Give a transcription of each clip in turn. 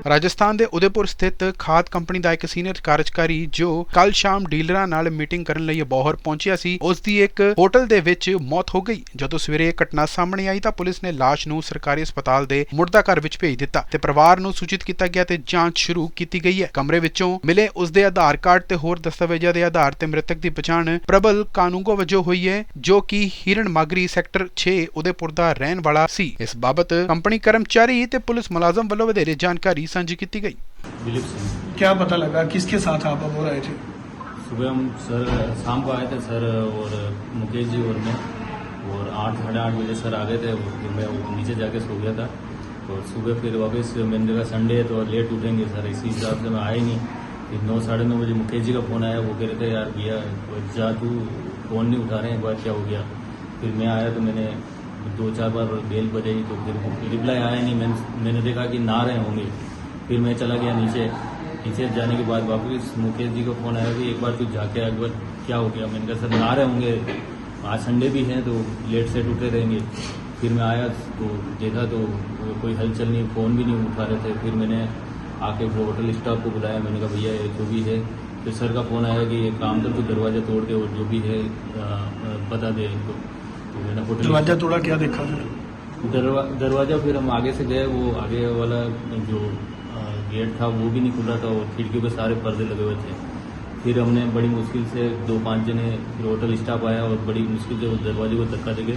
राजस्थान के उदयपुर स्थित खाद कंपनी का एक सीनियर कार्यकारी जो कल शाम डीलरां नाल मीटिंग करन लई बौहर पहुंचिया सी, उसदी एक होटल दे विच मौत हो गई। जदों सवेरे यह घटना सामने आई तां पुलिस ने लाश नूं सरकारी अस्पताल दे मुर्दा घर विच भेज दिता ते परिवार नूं सूचित किया गया ते जांच शुरू की गई है। कमरे विचों मिले उसदे आधार कार्ड ते होर दस्तावेजां दे आधार ते मृतक दी पछाण प्रबल कानूंगो वजों हुई है, जो कि हिरण मागरी सैक्टर 6 उदयपुर दा रहन वाला सी। इस बाबत कंपनी कर्मचारी ते पुलिस मुलाजम वल्लों वधेरे जानकारी साझी की गई। दिलीप सिंह। क्या पता लगा किसके साथ आप हो रहे थे? सुबह हम सर शाम को आए थे सर और मुकेश जी और मैं, और 8 साढ़े 8 बजे सर आ गए थे। फिर मैं नीचे जाके सो गया था, और सुबह फिर वापस मैंने देखा संडे है तो लेट उठेंगे सर, इसी हिसाब से मैं आया नहीं। फिर 9 साढ़े 9 बजे मुकेश जी का फ़ोन आया, वो कह रहे थे यार भैया जा तू फ़ोन नहीं उठा रहे हैं, एक बार क्या हो गया। फिर मैं आया तो मैंने 2-4 बार बेल बजाई तो फिर रिप्लाई आया नहीं। मैंने देखा कि ना रहे होंगे, फिर मैं चला गया नीचे जाने के बाद वापस मुकेश जी का फ़ोन आया कि एक बार तू जाके एक बार क्या हो गया। मैंने कहा सर ना रहे होंगे, आज संडे भी है तो लेट सेट उठे रहेंगे। फिर मैं आया तो देखा तो कोई हलचल नहीं, फ़ोन भी नहीं उठा रहे थे। फिर मैंने आके होटल स्टाफ को बुलाया, मैंने कहा भैया जो भी है। फिर सर का फ़ोन आया कि एक काम कर, तू दरवाज़ा तोड़ दे और जो भी है बता दे इनको। तो मैंने होटल दरवाज़ा तोड़ा, क्या देखा फिर? दरवाज़ा फिर हम आगे से गए, वो आगे वाला जो गेट था वो भी नहीं खुला था और खिड़कियों पे सारे पर्दे लगे हुए थे। फिर हमने बड़ी मुश्किल से 2-5 जने, फिर होटल स्टाफ आया और बड़ी मुश्किल से उस दरवाजे को धक्का देके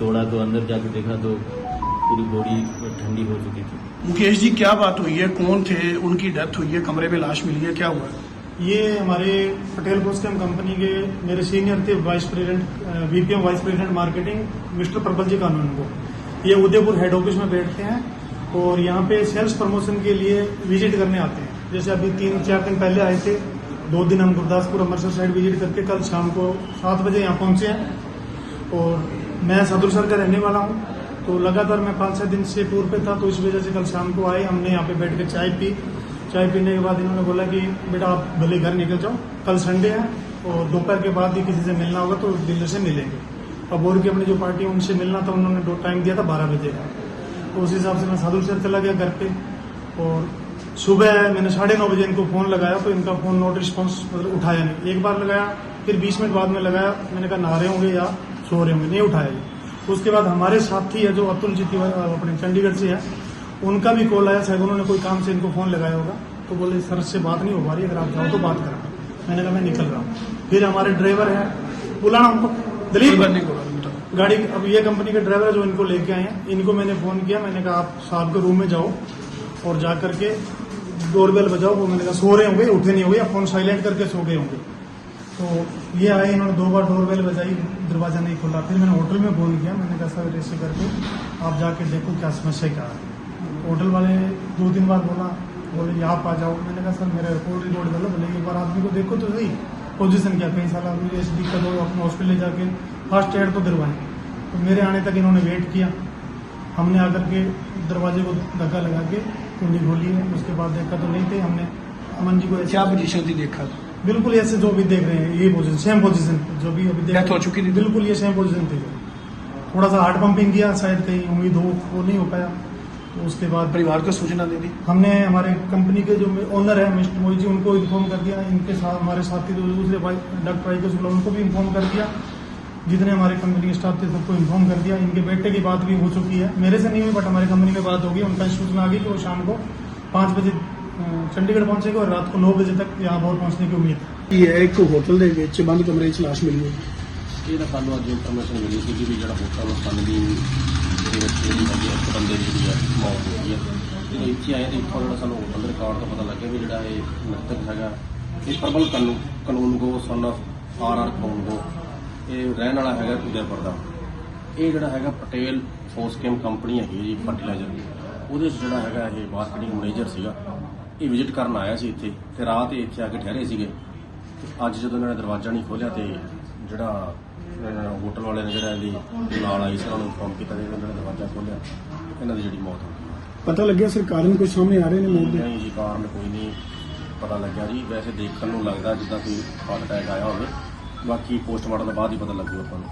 तोड़ा, तो अंदर जाके देखा तो पूरी बॉडी ठंडी हो चुकी थी। मुकेश जी क्या बात हुई है, कौन थे, उनकी डेथ हुई है, कमरे में लाश मिली है, क्या हुआ? ये हमारे पटेल पोस्टम कंपनी के मेरे सीनियर थे vice president VPM vice president marketing mister प्रबल जी कानून को। ये उदयपुर हेड ऑफिस में बैठते हैं और यहाँ पे सेल्स प्रमोशन के लिए विजिट करने आते हैं। जैसे अभी 3-4 दिन पहले आए थे, 2 दिन हम गुरदासपुर अमृतसर साइड विजिट करके कल शाम को 7 बजे यहाँ पहुंचे हैं। और मैं सदुलसर का रहने वाला हूँ, तो लगातार मैं 5-6 दिन से टूर पे था, तो इस वजह से कल शाम को आए। हमने यहाँ पे बैठ के चाय पी। चाय पीने के बाद इन्होंने बोला कि बेटा आप भले घर निकल जाओ, कल संडे है और दोपहर के बाद ही किसी से मिलना होगा तो डीलर से मिलेंगे। अब और की अपनी जो पार्टी उनसे मिलना था, उन्होंने टाइम दिया था 12 बजे का, तो उस हिसाब से मैं सदुलसर चला गया घर पे। और सुबह मैंने 9:30 बजे इनको फ़ोन लगाया तो इनका फ़ोन नॉट रिस्पॉन्स, मतलब उठाया नहीं। एक बार लगाया, फिर 20 मिनट बाद में लगाया, मैंने कहा नहा रहे होंगे या सो रहे होंगे, नहीं उठाया जी। उसके बाद हमारे साथी है जो अतुल जी अपने चंडीगढ़ से है, उनका भी कॉल आया, शायद उन्होंने कोई काम से इनको फ़ोन लगाया होगा, तो बोले सर से बात नहीं हो पा रही, अगर आप जाओ तो बात करा। मैंने कहा मैं निकल रहा हूँ। फिर हमारे ड्राइवर है, बुलाना हमको, दिलीप गाड़ी, अब ये कंपनी के ड्राइवर है जो इनको लेके आए हैं, इनको मैंने फ़ोन किया। मैंने कहा आप साहब के रूम में जाओ और जा करके डोरबेल बजाओ। वो मैंने कहा सो रहे होंगे, उठे नहीं होंगे या फ़ोन साइलेंट करके सो गए होंगे। तो ये आए, इन्होंने 2 बार डोरबेल बजाई, दरवाज़ा नहीं खुला। फिर मैंने होटल में फ़ोन किया, मैंने कहा सर ऐसे करके आप जाके देखो क्या समस्या क्या है। होटल वाले 2-3 बार बोले आप आ जाओ। मैंने कहा सर मेरा रिपोर्ट गलत, बोले एक बार आदमी को देखो तो सही, पोजीशन क्या, कई साल आदमी ऐसी दिक्कत हो, अपने हॉस्पिटल ले जाके फर्स्ट एड तो दिलवाएं। तो मेरे आने तक इन्होंने वेट किया। हमने आकर के दरवाजे को धक्का लगा के कुंडी खोली है। उसके बाद देखा तो नहीं थे। हमने अमन जी को क्या पोजीशन थी देखा? बिल्कुल ऐसे जो भी देख रहे हैं, ये पोजीशन, सेम पोजीशन जो भी अभी डेथ हो चुकी थी, बिल्कुल ये सेम पोजीशन थी। थोड़ा सा हार्ट पंपिंग किया, शायद कहीं उम्मीद हो, वो नहीं हो पाया। तो उसके बाद परिवार को सूचना दे दी। हमने हमारे कंपनी के जो ओनर है मिस्टर मोहित जी, उनको इन्फॉर्म कर दिया। इनके साथ हमारे साथी जो दूसरे भाई डॉक्टर आई के, उनको भी इन्फॉर्म कर दिया। जितने हमारे कंपनी के स्टाफ थे सबको इन्फॉर्म कर दिया। इनके बेटे की बात भी हो चुकी है, मेरे से नहीं हुई, बट हमारी कंपनी में बात होगी। उनका सूचना आ गई कि वो शाम को 5 बजे चंडीगढ़ पहुंचेगा और रात को 9 बजे तक यहाँ पर पहुंचने की उम्मीद है। ये एक होटल ਦੇ ਵਿੱਚ ਬੰਦ ਕਮਰੇ 'ਚ ਲਾਸ਼ ਮਿਲੀ ਹੈ। ਇਹ ਤਾਂ ਸਾਨੂੰ ਅੱਜ ਇਨਫੋਰਮੇਸ਼ਨ ਮਿਲੀ ਸੀ ਕਿ ਵੀ ਜਿਹੜਾ ਹੋਟਲ ਸਨ ਦੀ ਦੇ ਵਿੱਚ ਜਿਹੜੀ ਹੈਗੀ ਇੱਕ ਬੰਦੇ ਦੀ ਜਿਹੜੀ ਹੈ ਮੌਤ ਹੋ ਗਈ ਹੈ। ਜਦੋਂ ਇੱਥੇ ਆਏ ਤਾਂ ਇੱਥੋਂ ਜਿਹੜਾ ਸਾਨੂੰ ਹੋਟਲ ਦੇ ਰਿਕਾਰਡ ਤੋਂ ਪਤਾ ਲੱਗਿਆ ਵੀ ਜਿਹੜਾ ਇਹ ਮ੍ਰਿਤਕ ਹੈਗਾ ਇਹ ਪ੍ਰਬਲ ਕਾਨੂੰਗੋ ਸਨ RR ਕਾਨੂੰਗੋ, ਇਹ ਰਹਿਣ ਵਾਲਾ ਹੈਗਾ ਉਦੈਪੁਰ ਦਾ। ਇਹ ਜਿਹੜਾ ਹੈਗਾ ਪਟੇਲ ਫੋਸਕੇਮ ਕੰਪਨੀ ਹੈਗੀ ਜੀ ਫਰਟੀਲਾਈਜ਼ਰ, ਉਹਦੇ 'ਚ ਜਿਹੜਾ ਹੈਗਾ ਇਹ ਮਾਰਕੀਟਿੰਗ ਮੈਨੇਜਰ ਸੀਗਾ। ਇਹ ਵਿਜ਼ਿਟ ਕਰਨ ਆਇਆ ਸੀ ਇੱਥੇ ਤੇ ਰਾਤ ਹੀ ਇੱਥੇ ਆ ਕੇ ਠਹਿਰੇ ਸੀਗੇ। ਤੇ ਅੱਜ ਜਦੋਂ ਇਹਨਾਂ ਨੇ ਦਰਵਾਜ਼ਾ ਨਹੀਂ ਖੋਲ੍ਹਿਆ ਤੇ ਜਿਹੜਾ ਹੋਟਲ ਵਾਲਿਆਂ ਨੇ ਜਿਹੜਾ ਇਹਦੀ ਨਾਲ ਆਈ ਸੀ ਉਹਨਾਂ ਨੂੰ ਇਨਫੋਰਮ ਕੀਤਾ ਤੇ ਇਹਨਾਂ ਨੇ ਦਰਵਾਜ਼ਾ ਖੋਲ੍ਹਿਆ, ਇਹਨਾਂ ਦੀ ਜਿਹੜੀ ਮੌਤ ਹੋ ਗਈ। ਪਤਾ ਲੱਗਿਆ ਸਰਕਾਰ ਨੂੰ ਕੋਈ ਸਾਹਮਣੇ ਆ ਰਹੇ ਨੇ ਮੌਤ ਦੇ? ਨਹੀਂ ਜੀ, ਕਾਰਨ ਕੋਈ ਨਹੀਂ ਪਤਾ ਲੱਗਿਆ ਜੀ। ਵੈਸੇ ਦੇਖਣ ਨੂੰ ਲੱਗਦਾ ਜਿੱਦਾਂ ਕੋਈ ਹਾਰਟ ਅਟੈਕ ਆਇਆ ਹੋਵੇ, ਬਾਕੀ ਪੋਸਟਮਾਰਟਮ ਤੋਂ ਬਾਅਦ ਹੀ ਪਤਾ ਲੱਗੂ ਆਪਾਂ ਨੂੰ।